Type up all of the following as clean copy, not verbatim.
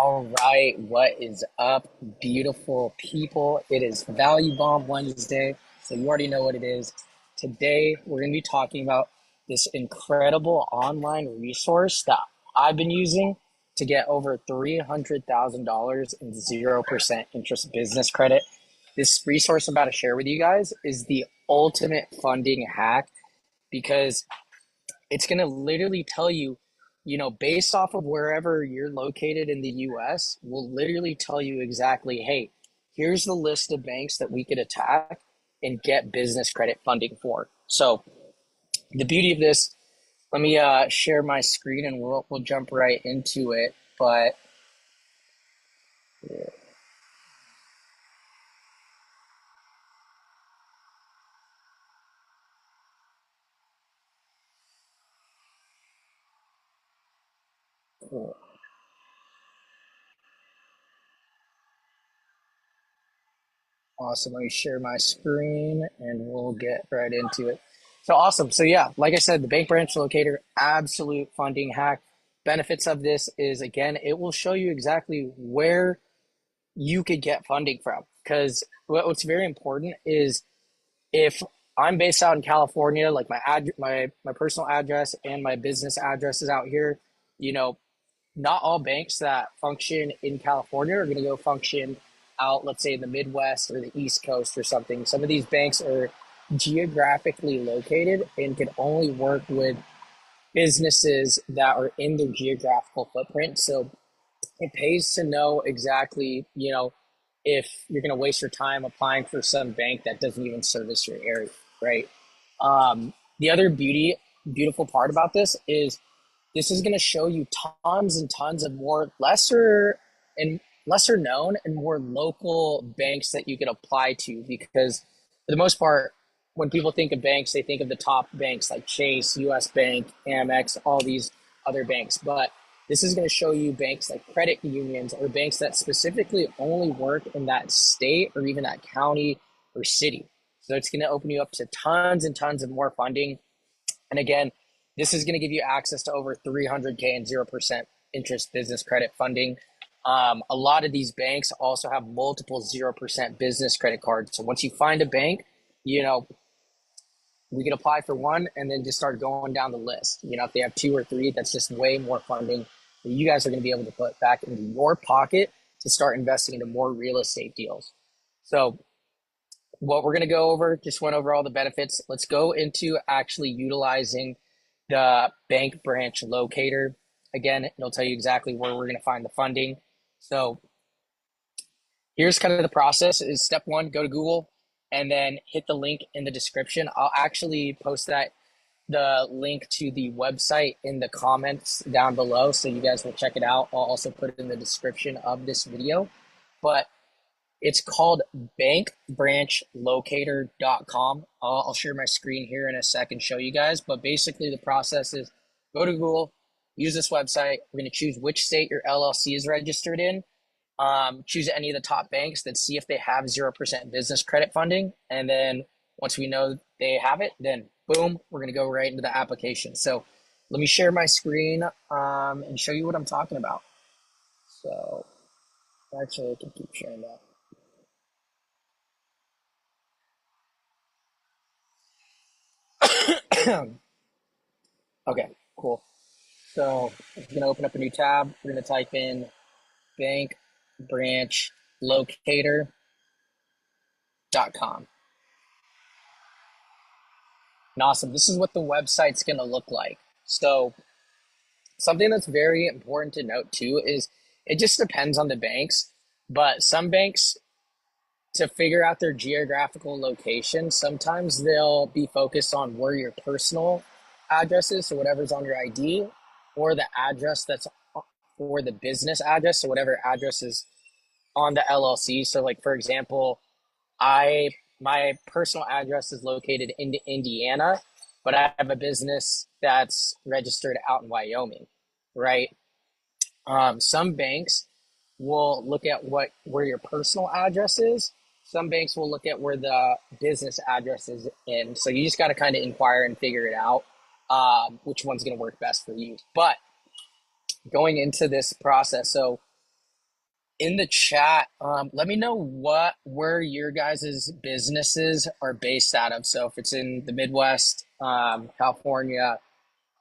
All right, what is up, beautiful people? It is Value Bomb Wednesday, so you already know what it is. Today, we're going to be talking about this incredible online resource that I've been using to get over $300,000 in 0% interest business credit. This resource I'm about to share with you guys is the ultimate funding hack because it's going to literally tell you, based off of wherever you're located in the US, will literally tell you exactly, hey, here's the list of banks that we could attack and get business credit funding for. So the beauty of this, let me share my screen and we'll jump right into it. But awesome. Let me share my screen and we'll get right into it. So awesome. So yeah, like I said, the Bank Branch Locator, absolute funding hack. Benefits of this is, again, it will show you exactly where you could get funding from. Because what's very important is if I'm based out in California, like my personal address and my business address is out here, you know, not all banks that function in California are going to go function out, let's say, in the Midwest or the East Coast or something. Some of these banks are geographically located and can only work with businesses that are in their geographical footprint. So it pays to know exactly, if you're going to waste your time applying for some bank that doesn't even service your area, right? The other beautiful part about this is going to show you tons and tons of more lesser known and more local banks that you could apply to, because for the most part, when people think of banks, they think of the top banks like Chase, US Bank, Amex, all these other banks. But this is going to show you banks like credit unions or banks that specifically only work in that state or even that county or city. So it's going to open you up to tons and tons of more funding. And again, this is going to give you access to over 300K and 0% interest business credit funding. A lot of these banks also have multiple 0% business credit cards. So once you find a bank, we can apply for one and then just start going down the list. If they have two or three, that's just way more funding that you guys are going to be able to put back into your pocket to start investing into more real estate deals. So what we're going to go over, just went over all the benefits. Let's go into actually utilizing the Bank Branch Locator. Again, it'll tell you exactly where we're going to find the funding. So here's kind of the process. Is step one, go to Google and then hit the link in the description. I'll actually post the link to the website in the comments down below, so you guys will check it out. I'll also put it in the description of this video. But it's called bankbranchlocator.com. I'll share my screen here in a second, show you guys. But basically the process is go to Google, use this website. We're going to choose which state your LLC is registered in. Choose any of the top banks, then see if they have 0% business credit funding. And then once we know they have it, then boom, we're going to go right into the application. So let me share my screen and show you what I'm talking about. So actually, I can keep sharing that. Okay, cool. So we're going to open up a new tab. We're going to type in Bank Branch Locator.com. And awesome. This is what the website's going to look like. So something that's very important to note too is it just depends on the banks, but some banks, to figure out their geographical location, sometimes they'll be focused on where your personal address is, so whatever's on your ID, or the address that's for the business address, so whatever address is on the LLC. So like for example, my personal address is located in Indiana, but I have a business that's registered out in Wyoming, right? Some banks will look at where your personal address is. Some banks will look at where the business address is in. So you just got to kind of inquire and figure it out, which one's going to work best for you. But going into this process, so in the chat, let me know where your guys' businesses are based out of. So if it's in the Midwest, California,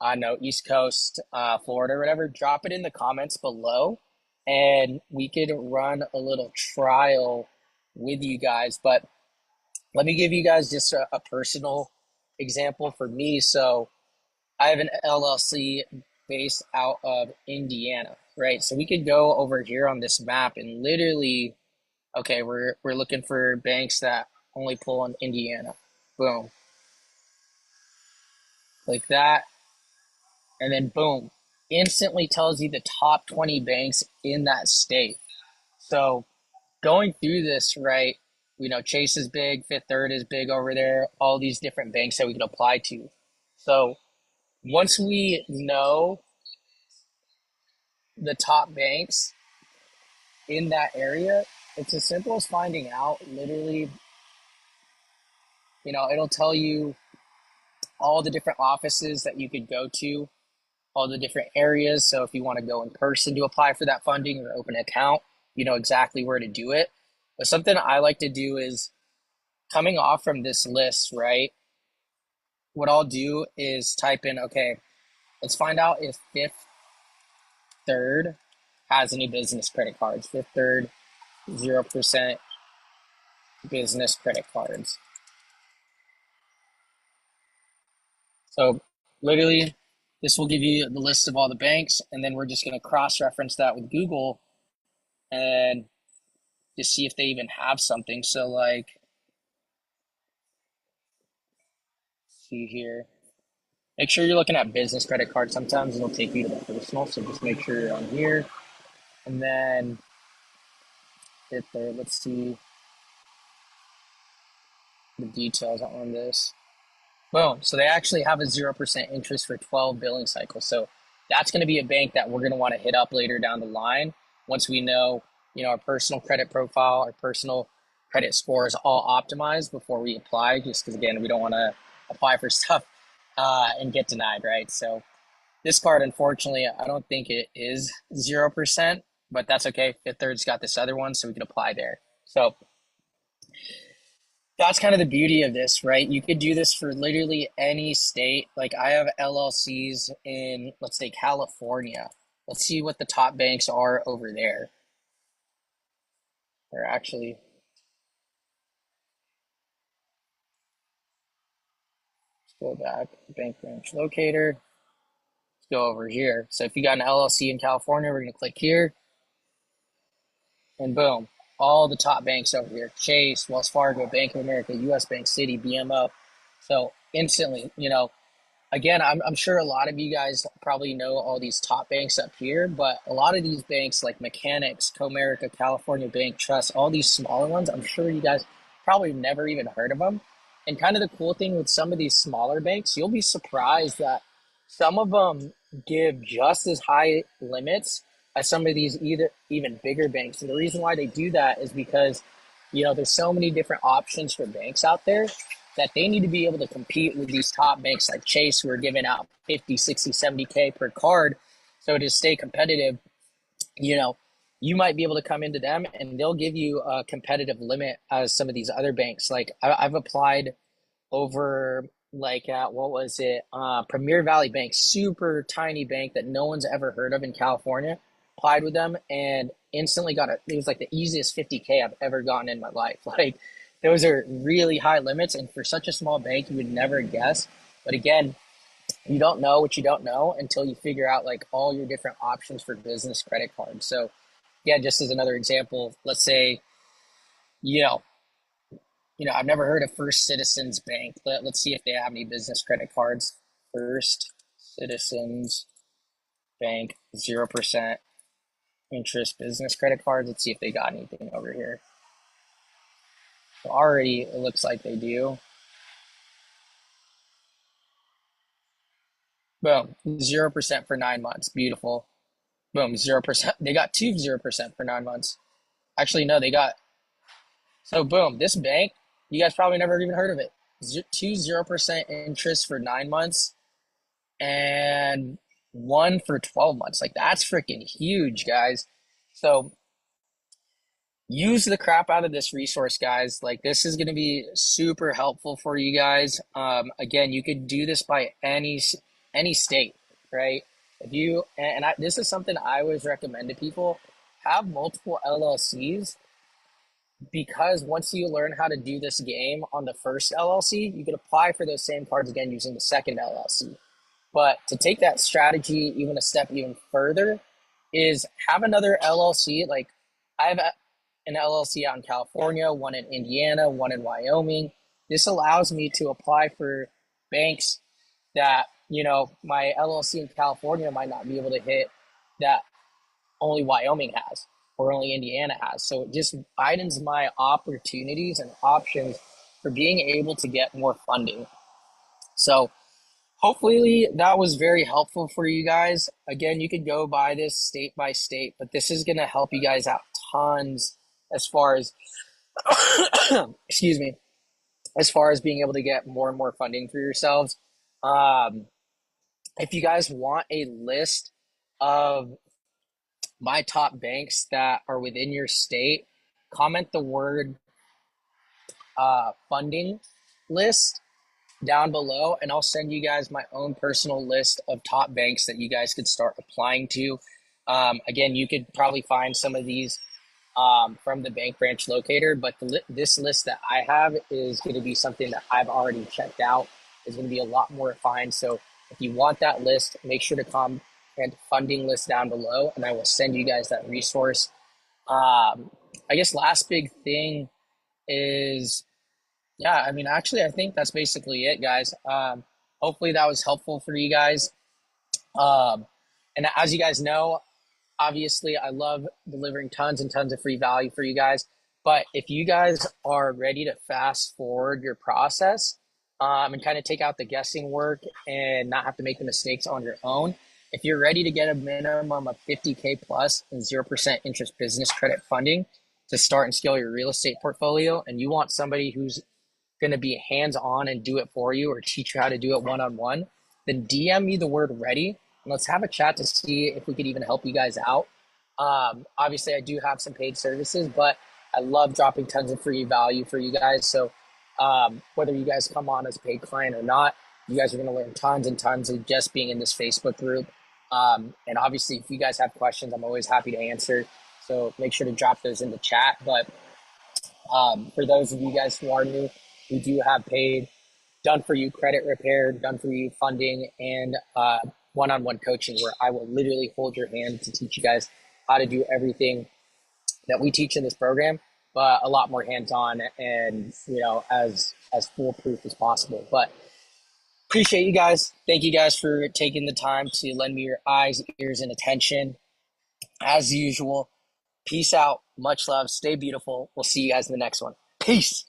I know East Coast, Florida, or whatever, drop it in the comments below, and we could run a little trial with you guys. But let me give you guys just a personal example for me. So I have an LLC based out of Indiana, right? So we could go over here on this map and literally, okay, we're looking for banks that only pull in Indiana. Boom, like that, and then boom, instantly tells you the top 20 banks in that state. So going through this, right? Chase is big, Fifth Third is big over there. All these different banks that we could apply to. So once we know the top banks in that area, it's as simple as finding out. Literally, it'll tell you all the different offices that you could go to, all the different areas. So if you want to go in person to apply for that funding or open an account, you know exactly where to do it. But something I like to do is coming off from this list, right? What I'll do is type in, okay, let's find out if Fifth Third has any business credit cards. Fifth Third, 0% business credit cards. So literally, this will give you the list of all the banks, and then we're just going to cross-reference that with Google and just see if they even have something. So like, see here. Make sure you're looking at business credit cards. Sometimes it'll take you to the personal, so just make sure you're on here. And then hit there. Let's see the details on this. Boom. So they actually have a 0% interest for 12 billing cycles. So that's going to be a bank that we're going to want to hit up later down the line once we know, our personal credit profile, our personal credit score is all optimized before we apply, just because, again, we don't want to apply for stuff and get denied, right? So this card, unfortunately, I don't think it is 0%, but that's okay. Fifth Third's got this other one, so we can apply there. So that's kind of the beauty of this, right? You could do this for literally any state. Like I have LLCs in, let's say, California. Let's see what the top banks are over there. Or actually, let's go back. Bank Branch Locator. Let's go over here. So if you got an LLC in California, we're going to click here. And boom, all the top banks over here. Chase, Wells Fargo, Bank of America, US Bank, Citi, BMO. So instantly, again, I'm sure a lot of you guys probably know all these top banks up here, but a lot of these banks like Mechanics, Comerica, California Bank Trust, all these smaller ones, I'm sure you guys probably never even heard of them. And kind of the cool thing with some of these smaller banks, you'll be surprised that some of them give just as high limits as some of these even bigger banks. And the reason why they do that is because, there's so many different options for banks out there that they need to be able to compete with these top banks like Chase, who are giving out 50, 60, 70K per card. So to stay competitive, you might be able to come into them and they'll give you a competitive limit as some of these other banks. Like I've applied over like at, what was it? Premier Valley Bank, super tiny bank that no one's ever heard of in California. Applied with them and instantly it was like the easiest 50K I've ever gotten in my life. Like those are really high limits, and for such a small bank, you would never guess. But again, you don't know what you don't know until you figure out like all your different options for business credit cards. So, yeah, just as another example, let's say, you know, I've never heard of First Citizens Bank. Let's see if they have any business credit cards. First Citizens Bank, 0% interest business credit cards. Let's see if they got anything over here. So already it looks like they do. Boom, 0% for 9 months. Beautiful. Boom, 0%. They got two 0% for 9 months. Actually, no, they got, so boom, this bank, you guys probably never even heard of it. Two 0% interest for 9 months and one for 12 months. Like that's freaking huge, guys. So use the crap out of this resource, guys. Like, this is going to be super helpful for you guys. Again, you could do this by any state, right? If you this is something I always recommend to people: have multiple LLCs, because once you learn how to do this game on the first LLC, you can apply for those same cards again using the second LLC. But to take that strategy even a step even further is have another LLC. Like, I have an LLC out in California, one in Indiana, one in Wyoming. This allows me to apply for banks that, my LLC in California might not be able to hit, that only Wyoming has or only Indiana has. So it just widens my opportunities and options for being able to get more funding. So hopefully that was very helpful for you guys. Again, you could go by this state by state, but this is going to help you guys out tons as far as, excuse me, as far as being able to get more and more funding for yourselves. Um, if you guys want a list of my top banks that are within your state, comment the word funding list down below, and I'll send you guys my own personal list of top banks that you guys could start applying to. Again, you could probably find some of these from the Bank Branch Locator, but this list that I have is going to be something that I've already checked out. Is going to be a lot more refined. So if you want that list, make sure to comment funding list down below, and I will send you guys that resource. I guess last big thing is, yeah, I mean, actually, I think that's basically it, guys. Hopefully that was helpful for you guys. Um, and as you guys know, obviously, I love delivering tons and tons of free value for you guys. But if you guys are ready to fast forward your process, and kind of take out the guessing work and not have to make the mistakes on your own, if you're ready to get a minimum of 50K plus and 0% interest business credit funding to start and scale your real estate portfolio, and you want somebody who's going to be hands on and do it for you or teach you how to do it one on one, then DM me the word ready and let's have a chat to see if we could even help you guys out. Obviously, I do have some paid services, but I love dropping tons of free value for you guys. So whether you guys come on as a paid client or not, you guys are going to learn tons and tons of just being in this Facebook group. And obviously, if you guys have questions, I'm always happy to answer. So make sure to drop those in the chat. But for those of you guys who are new, we do have paid, done for you credit repair, done for you funding, and one-on-one coaching where I will literally hold your hand to teach you guys how to do everything that we teach in this program, but a lot more hands-on and as foolproof as possible. But appreciate you guys. Thank you guys for taking the time to lend me your eyes, ears, and attention. As usual, peace out. Much love. Stay beautiful. We'll see you guys in the next one. Peace.